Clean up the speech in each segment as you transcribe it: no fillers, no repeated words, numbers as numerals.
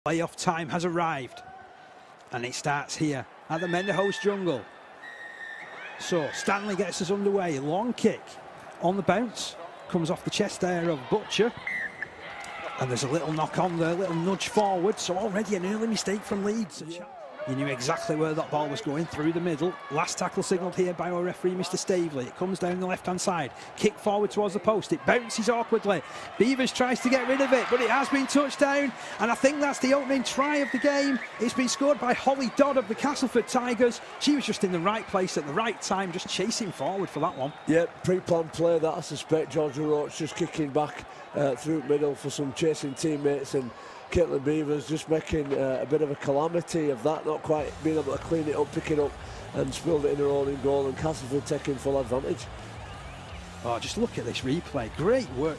Playoff time has arrived, and it starts here at the Menderhouse Jungle. So Stanley gets us underway. Long kick on the bounce, comes off the chest there of Butcher, and there's a little knock on there, a little nudge forward. So already an early mistake from Leeds. You knew exactly where that ball was going, through the middle. Last tackle signalled here by our referee, Mr. Stavely. It comes down the left-hand side. Kick forward towards the post. It bounces awkwardly. Beavers tries to get rid of it, but it has been touched down. And I think that's the opening try of the game. It's been scored by Holly Dodd of the Castleford Tigers. She was just in the right place at the right time, just chasing forward for that one. Yeah, pre-planned play that, I suspect. Georgia Roach just kicking back through the middle for some chasing teammates, and Caitlin Beavers just making a bit of a calamity of that, not quite being able to clean it up, pick it up and spilled it in her own in goal, and Castleford taking full advantage. Oh, just look at this replay. Great work.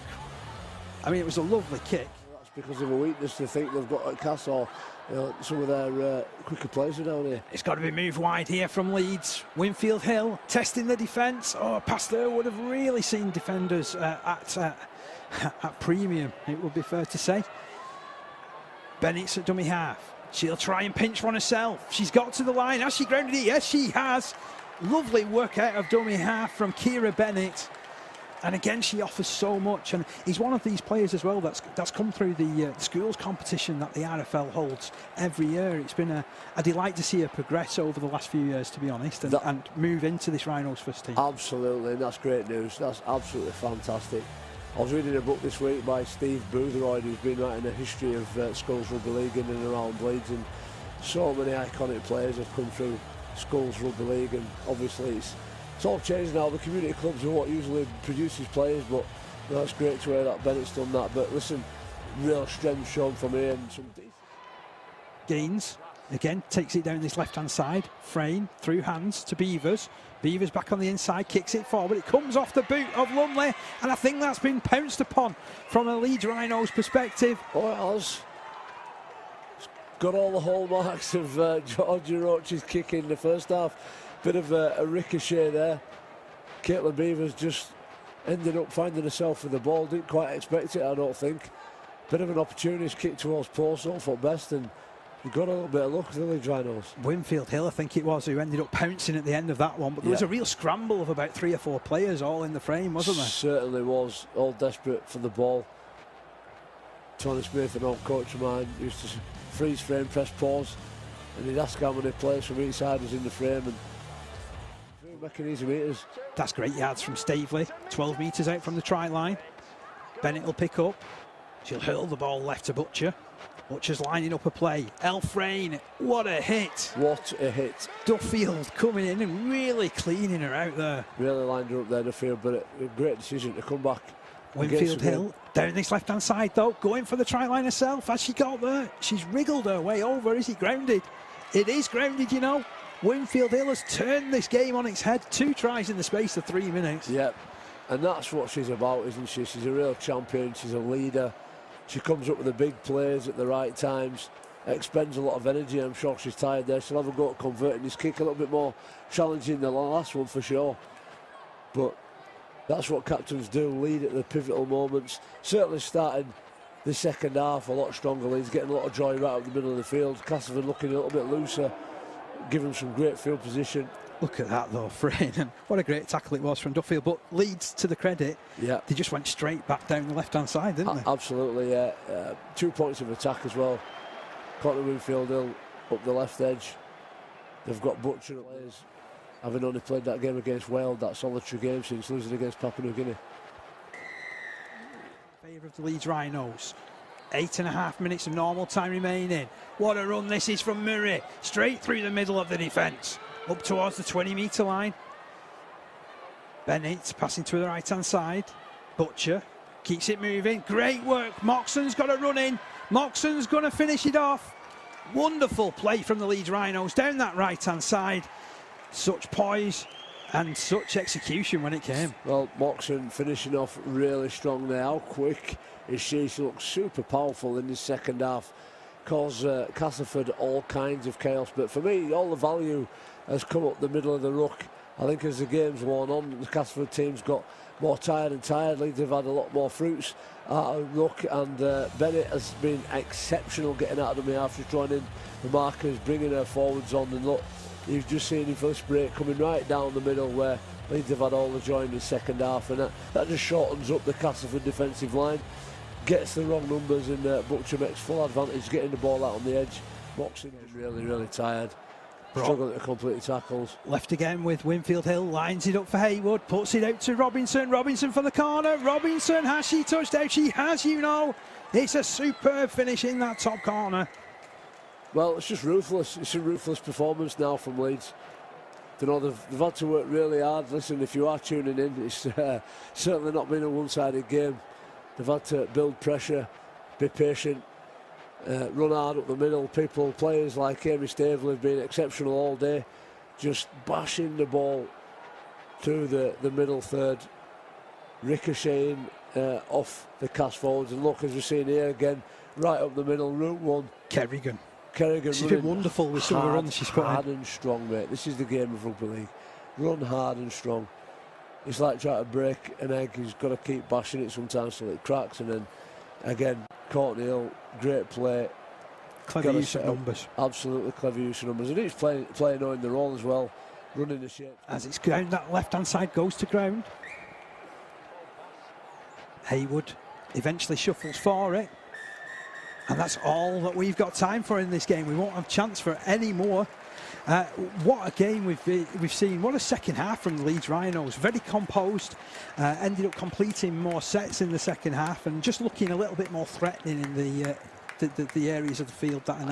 I mean, it was a lovely kick. That's because of a weakness they think they've got at Castle. You know, some of their quicker players are down here. It's got to be moved wide here from Leeds. Winfield-Hill testing the defence. Oh, a pass there would have really seen defenders at premium, it would be fair to say. Bennett's at dummy half. She'll try and pinch one herself. She's got to the line. Has she grounded it? Yes, she has. Lovely work out of dummy half from Kira Bennett. And again, she offers so much. And he's one of these players as well that's come through the schools competition that the RFL holds every year. It's been a delight to see her progress over the last few years, to be honest, and move into this Rhinos first team. Absolutely, and that's great news. That's absolutely fantastic. I was reading a book this week by Steve Boothroyd, who's been writing a history of Skulls Rugby League in and around Leeds, and so many iconic players have come through Skulls Rugby League, and obviously it's all changed now. The community clubs are what usually produces players, but you know, it's great to hear that Bennett's done that. But listen, real strength shown from here, and some Gaines again takes it down this left-hand side. Frayne through hands to Beavers. Beavers back on the inside, kicks it forward. It comes off the boot of Lumley, and I think that's been pounced upon from a Leeds Rhinos perspective. Oh, it has. It's got all the hallmarks of Georgia Roach's kick in the first half. Bit of a ricochet there. Caitlin Beavers just ended up finding herself with the ball. Didn't quite expect it, I don't think. Bit of an opportunist kick towards post, all for best, and we got a little bit of luck, the Leeds Rhinos. Winfield-Hill, I think it was, who ended up pouncing at the end of that one. But there was a real scramble of about 3 or 4 players all in the frame, wasn't there? Certainly was. All desperate for the ball. Tony Smith, an old coach of mine, used to freeze frame, press pause, and he'd ask how many players from each side was in the frame, and making easy meters. That's great yards from Stavely. 12 metres out from the try line. Bennett will pick up. She'll hurl the ball left to Butcher. Butcher's lining up a play. Frayne, what a hit. What a hit. Duffield coming in and really cleaning her out there. Really lined her up there, Duffield, but a great decision to come back. Winfield-Hill down this left-hand side though, going for the try line herself. As she got there, she's wriggled her way over. Is it grounded? It is grounded, you know. Winfield-Hill has turned this game on its head. 2 tries in the space of 3 minutes. Yep, and that's what she's about, isn't she? She's a real champion, she's a leader. She comes up with the big plays at the right times, expends a lot of energy. I'm sure she's tired there. She'll have a go at converting this kick, a little bit more challenging than the last one for sure. But that's what captains do, lead at the pivotal moments. Certainly starting the second half a lot stronger. Leeds getting a lot of joy right up the middle of the field. Castleford looking a little bit looser, giving some great field position. Look at that though, Frayne, and what a great tackle it was from Duffield. But Leeds, to the credit, they just went straight back down the left-hand side, didn't they? Absolutely, yeah. 2 points of attack as well. Caught the Winfield-Hill up the left edge. They've got Butcher players, having only played that game against Wales, that solitary game since losing against Papua New Guinea. Favour of the Leeds Rhinos. 8.5 minutes of normal time remaining. What a run this is from Murray. Straight through the middle of the defence. Up towards the 20-metre line. Bennett passing to the right-hand side. Butcher keeps it moving. Great work. Moxon's got a run in. Moxon's going to finish it off. Wonderful play from the Leeds Rhinos down that right-hand side. Such poise and such execution when it came. Well, Moxon finishing off really strong there. How quick is she? She looks super powerful in this second half. Cause Castleford all kinds of chaos. But for me, all the value has come up the middle of the ruck I think as the game's worn on, the Castleford team's got more tired and tired. Leeds have had a lot more fruits out of Ruck, and Bennett has been exceptional getting out of the half, just joining the markers, bringing her forwards on, and look, you've just seen him first break coming right down the middle where Leeds have had all the joy in the second half, and that just shortens up the Castleford defensive line, gets the wrong numbers, and Butcher makes full advantage, getting the ball out on the edge. Boxing is really, really tired. Struggling to complete tackles. Left again with Winfield-Hill, lines it up for Haywood, puts it out to Robinson. Robinson for the corner. Robinson, has she touched out? She has, you know. It's a superb finish in that top corner. Well, it's just ruthless. It's a ruthless performance now from Leeds. You know, they've had to work really hard. Listen, if you are tuning in, it's certainly not been a one-sided game. They've had to build pressure, be patient, run hard up the middle. Players like Amy Staveley have been exceptional all day, just bashing the ball through the middle third, ricocheting off the cast forwards. And look, as we're seeing here again, right up the middle, route one. Kerrigan. She's been wonderful with some of the runs she's put in. Hard and strong, mate. This is the game of rugby league. Run hard and strong. It's like trying to break an egg. He's got to keep bashing it sometimes till it cracks. And then, again, Courtney Hill, great play. Clever use of numbers. Absolutely clever use of numbers. And he's playing on the role as well, running the shape. As it's ground, that left-hand side goes to ground. Haywood eventually shuffles for it. And that's all that we've got time for in this game. We won't have chance for any more. What a game we've seen. What a second half from the Leeds Rhinos. Very composed. Ended up completing more sets in the second half and just looking a little bit more threatening in the areas of the field that are